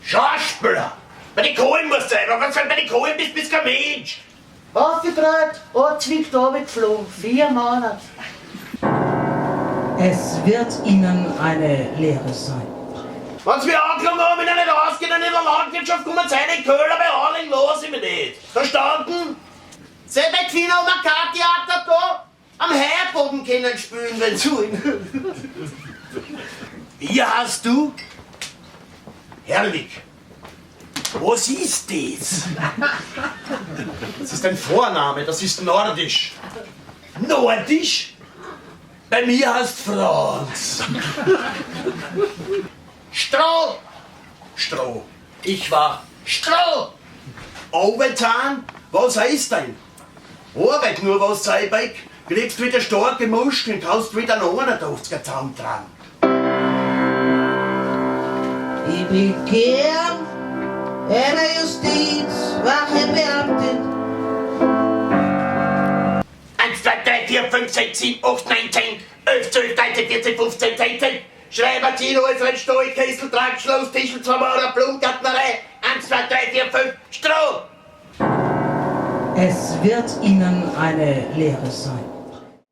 Schauspieler! Bei den Kohlen musst du sein, aber was bei den Kohlen bist kein Mensch! Aufgedreht, ein Zwick runtergeflogen, 4 Monate. Es wird Ihnen eine Lehre sein. Wenn sie mich angelangt haben, wenn ich nicht rausgehe in der Landwirtschaft, kommen sie rein in Köhler bei Arling, los ich mich nicht. Verstanden? Seht ihr die Finger um ein Karttheater da? Am Heerboden können spielen, wenn sie wollen. Wie heißt du? Herwig. Was ist das? Das ist ein Vorname, das ist nordisch. Nordisch? Bei mir heißt Franz. Stroh. Stroh. Ich war Stroh. Overtime? Was heißt denn? Arbeit nur was sei bei. Kriegst wieder starke Muskeln, kannst wieder einen 81er Zaun tragen. Ich bin gern eine Justizwache Beamtin. 1, 2, 3, 4, 5, 6, 7, 8, 9, 10, 11, 12, 13, 14, 15, 16. Schreiber, Tino, Alfred, Stoik, Kessel, Trag, Schloss, Tischl, Zwamauer, Blumgärtnerei. 1, 2, 3, 4, 5, Stroh. Es wird Ihnen eine Lehre sein.